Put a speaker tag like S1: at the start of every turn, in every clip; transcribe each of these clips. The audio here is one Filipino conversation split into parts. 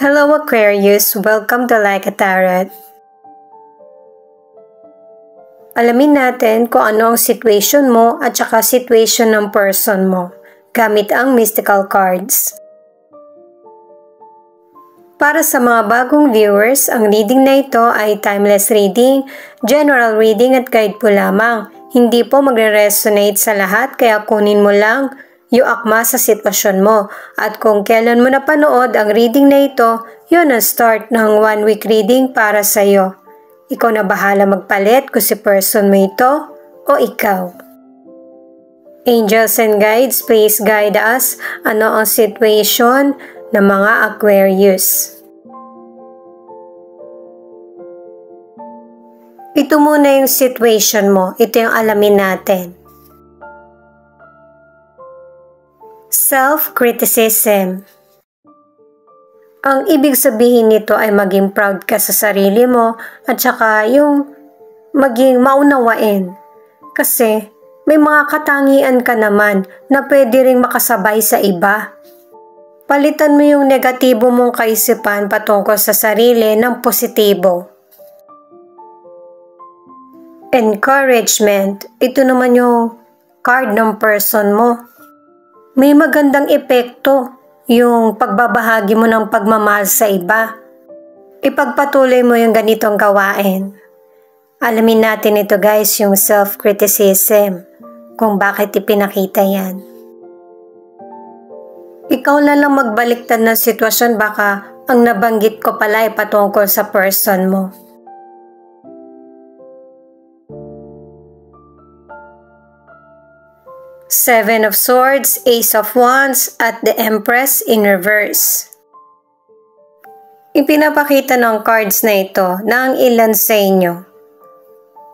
S1: Hello Aquarius, welcome to Like a Tarot. Alamin natin kung ano ang situation mo at saka situation ng person mo gamit ang mystical cards. Para sa mga bagong viewers, ang reading na ito ay timeless reading, general reading at guide po lamang. Hindi po magre-resonate sa lahat kaya kunin mo lang yung akma sa sitwasyon mo. At kung kailan mo napanood ang reading na ito, yun ang start ng 1 week reading para sa iyo. Ikaw na bahala magpalit kung si person mo ito o ikaw. Angels and guides, please guide us. Ano ang situation ng mga Aquarius? Ito muna yung situation mo. Ito yung alamin natin. Self-criticism. Ang ibig sabihin nito ay maging proud ka sa sarili mo at saka yung maging maunawain. Kasi may mga katangian ka naman na pwede ring makasabay sa iba. Palitan mo yung negatibo mong kaisipan patungkol sa sarili ng positibo. Encouragement. Ito naman yung card ng person mo. May magandang epekto yung pagbabahagi mo ng pagmamahal sa iba. Ipagpatuloy mo yung ganitong gawain. Alamin natin ito guys, yung self-criticism, kung bakit ipinakita yan. Ikaw na lang magbaliktad ng sitwasyon, baka ang nabanggit ko pala ay patungkol sa person mo. Seven of Swords, Ace of Wands, at the Empress in reverse. Ipinapakita ng cards na ito na ang ilan sa inyo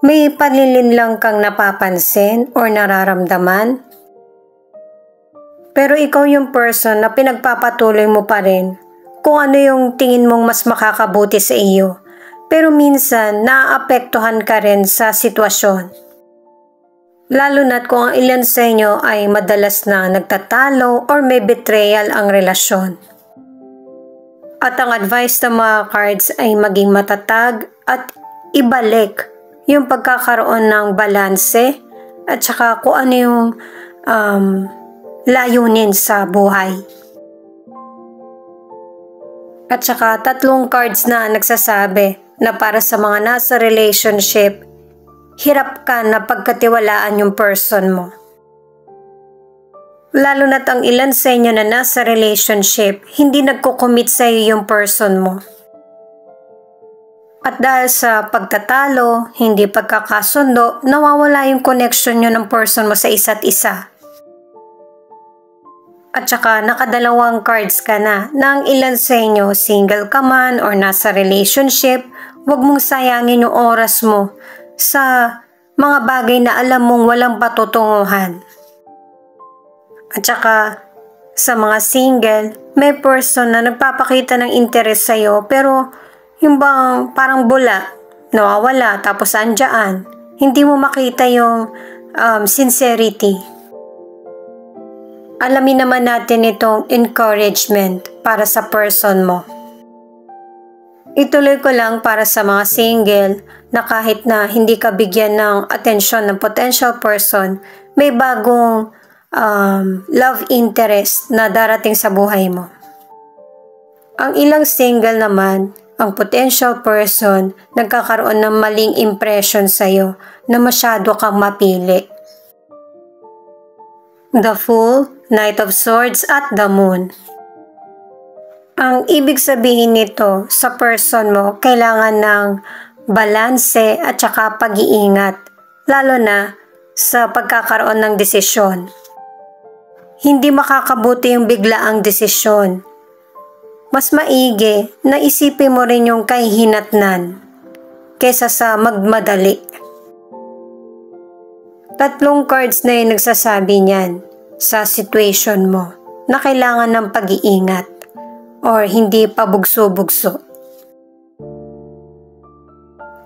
S1: may panlilinlang kang napapansin or nararamdaman. Pero ikaw yung person na pinagpapatuloy mo pa rin kung ano yung tingin mong mas makakabuti sa iyo. Pero minsan naaapektuhan ka rin sa sitwasyon. Lalo na't kung ang ilan sa inyo ay madalas na nagtatalo or may betrayal ang relasyon. At ang advice ng mga cards ay maging matatag at ibalik yung pagkakaroon ng balanse at saka kung ano yung layunin sa buhay. At saka tatlong cards na nagsasabi na para sa mga nasa relationship, hirap ka na pagkatiwalaan yung person mo. Lalo na't ang ilan sa inyo na nasa relationship, hindi nagko-commit sa iyo yung person mo. At dahil sa pagtatalo, hindi pagkakasundo, nawawala yung connection nyo ng person mo sa isa't isa. At saka nakadalawang cards ka na ang ilan sa inyo, single ka man or nasa relationship, huwag mong sayangin yung oras mo sa mga bagay na alam mong walang patutunguhan. At saka sa mga single, may person na nagpapakita ng interest sa'yo pero yung bang parang bula, nawawala tapos andyan. Hindi mo makita yung sincerity. Alamin naman natin itong encouragement para sa person mo. Ituloy ko lang para sa mga single na kahit na hindi ka bigyan ng atensyon ng potential person, may bagong love interest na darating sa buhay mo. Ang ilang single naman, ang potential person nagkakaroon ng maling impression sa'yo na masyado kang mapili. The Fool, Knight of Swords at the Moon. Ang ibig sabihin nito sa person mo, kailangan ng balanse at saka pag-iingat, lalo na sa pagkakaroon ng desisyon. Hindi makakabuti yung biglaang desisyon. Mas maigi na isipin mo rin yung kahihinatnan kaysa sa magmadali. Tatlong cards na yung nagsasabi niyan sa situation mo na kailangan ng pag-iingat or hindi pabugso-bugso.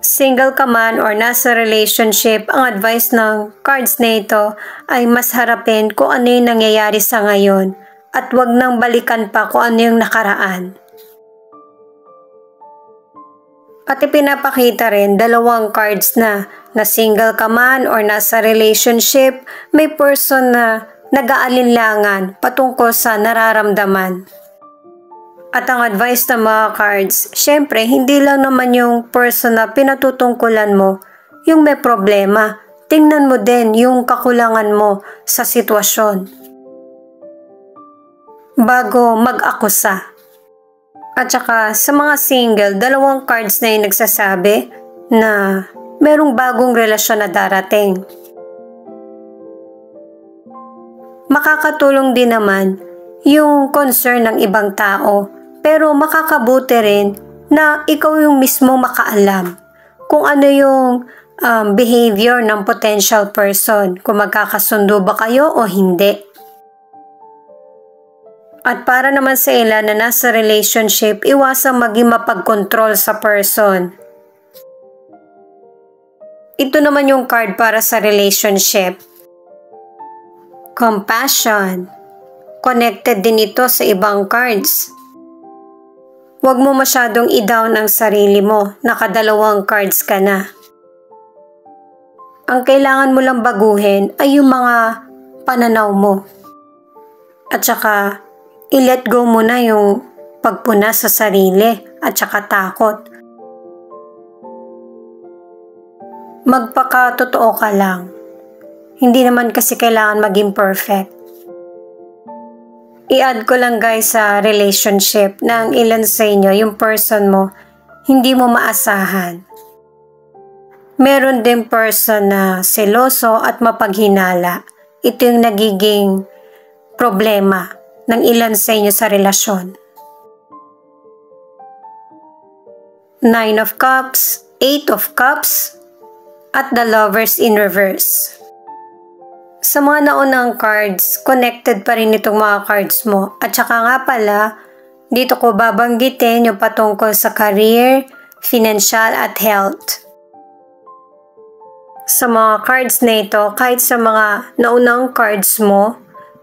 S1: Single ka man or nasa relationship, ang advice ng cards na ito ay mas harapin kung ano yung nangyayari sa ngayon at wag nang balikan pa kung ano yung nakaraan. At ipinapakita rin dalawang cards na single ka man or nasa relationship, may person na nag-aalinlangan patungkol sa nararamdaman. At ang advice ng mga cards, syempre hindi lang naman yung person na pinatutungkulan mo yung may problema. Tingnan mo din yung kakulangan mo sa sitwasyon bago mag-akusa. At saka sa mga single, dalawang cards na yung nagsasabi na merong bagong relasyon na darating. Makakatulong din naman yung concern ng ibang tao, pero makakabuti rin na ikaw yung mismo makaalam kung ano yung behavior ng potential person, kung magkakasundo ba kayo o hindi. At para naman sa ilan na nasa relationship, iwasang maging mapag-control sa person. Ito naman yung card para sa relationship. Compassion. Connected din ito sa ibang cards. Huwag mo masyadong i-down ang sarili mo, nakadalawang cards ka na. Ang kailangan mo lang baguhin ay yung mga pananaw mo. At saka, i-let go mo na yung pagpuna sa sarili at saka takot. Magpakatotoo ka lang. Hindi naman kasi kailangan maging perfect. I-add ko lang guys sa relationship na ang ilan sa inyo, yung person mo, hindi mo maasahan. Meron din person na seloso at mapaghinala. Ito yung nagiging problema ng ilan sa inyo sa relasyon. 9 of Cups, 8 of Cups, at the Lovers in reverse. Sa mga naunang cards, connected pa rin itong mga cards mo. At saka nga pala, dito ko babanggitin yung patungkol sa career, financial at health. Sa mga cards na ito, kahit sa mga naunang cards mo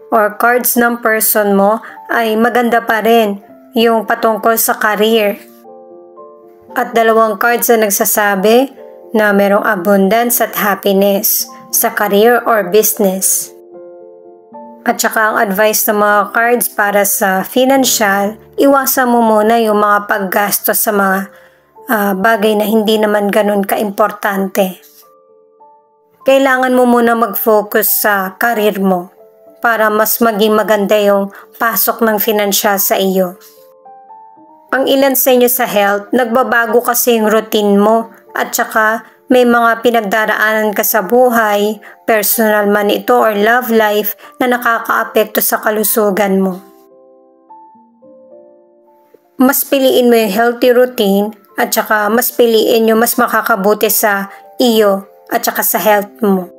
S1: or cards ng person mo, ay maganda pa rin yung patungkol sa career. At dalawang cards na nagsasabi na merong abundance at happiness sa career or business. At saka ang advice ng mga cards para sa financial, iwasan mo muna yung mga paggastos sa mga bagay na hindi naman ganun ka-importante. Kailangan mo muna mag-focus sa career mo para mas maging maganda yung pasok ng financial sa iyo. Ang ilan sa inyo sa health, nagbabago kasi yung routine mo at saka may mga pinagdaraanan ka sa buhay, personal man ito or love life na nakakaapekto sa kalusugan mo. Mas piliin mo yung healthy routine at saka mas piliin yung mas makakabuti sa iyo at saka sa health mo.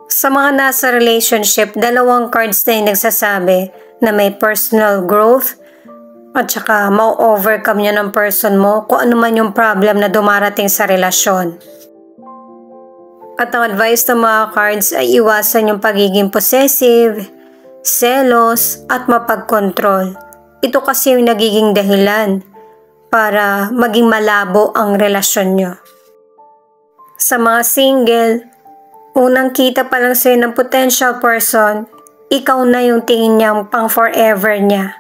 S1: Sa mga nasa relationship, dalawang cards na yung nagsasabi na may personal growth at saka ma-overcome niya ng person mo kung ano man yung problem na dumarating sa relasyon. At ang advice ng mga cards ay iwasan yung pagiging possessive, selos at mapag-control. Ito kasi yung nagiging dahilan para maging malabo ang relasyon nyo. Sa mga single, unang kita pa lang sa'yo ng potential person, ikaw na yung tingin niyang pang forever niya.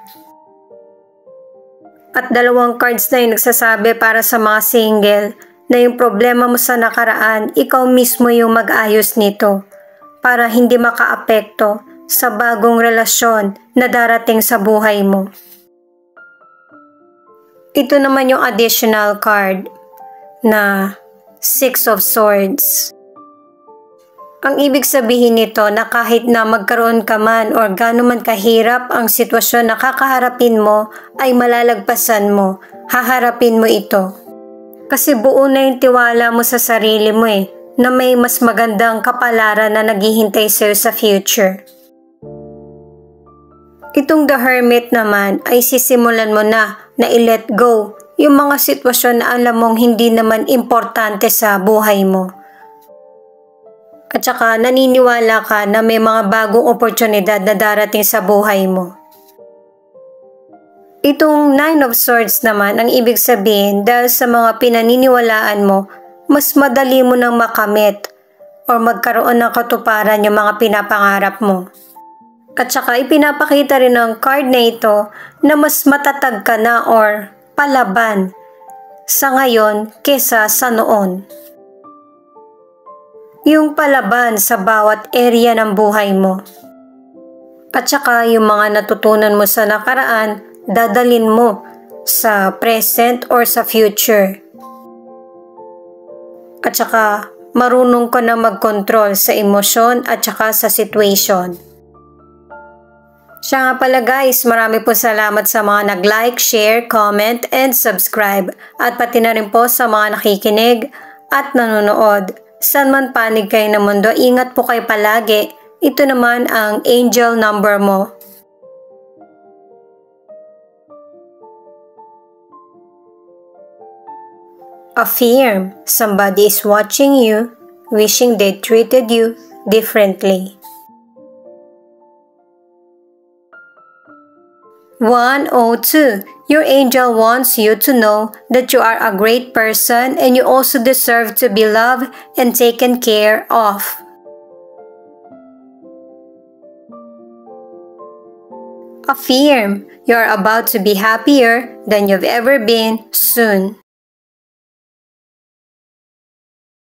S1: At dalawang cards na yung nagsasabi para sa mga single na yung problema mo sa nakaraan, ikaw mismo yung mag-ayos nito para hindi makaapekto sa bagong relasyon na darating sa buhay mo. Ito naman yung additional card na 6 of Swords. Ang ibig sabihin nito na kahit na magkaroon ka man or gaano man kahirap ang sitwasyon na kakaharapin mo ay malalagpasan mo, haharapin mo ito. Kasi buo na yung tiwala mo sa sarili mo na may mas magandang kapalaran na naghihintay sa'yo sa future. Itong The Hermit naman ay sisimulan mo na i-let go yung mga sitwasyon na alam mong hindi naman importante sa buhay mo. At saka naniniwala ka na may mga bagong oportunidad na darating sa buhay mo. Itong Nine of Swords naman, ang ibig sabihin dahil sa mga pinaniniwalaan mo, mas madali mo nang makamit o magkaroon ng katuparan yung mga pinapangarap mo. At saka ipinapakita rin ng card na ito na mas matatag ka na or palaban sa ngayon kesa sa noon. Yung palaban sa bawat area ng buhay mo. At saka yung mga natutunan mo sa nakaraan, dadalin mo sa present or sa future. At saka marunong ka na mag-control sa emosyon at saka sa situation. Siya nga pala guys, marami po salamat sa mga nag-like, share, comment, and subscribe. At pati na rin po sa mga nakikinig at nanonood. Saan man panig kayo ng mundo, ingat po kayo palagi. Ito naman ang angel number mo. Affirm, somebody is watching you, wishing they treated you differently. 102. Your angel wants you to know that you are a great person and you also deserve to be loved and taken care of. Affirm, you are about to be happier than you've ever been soon.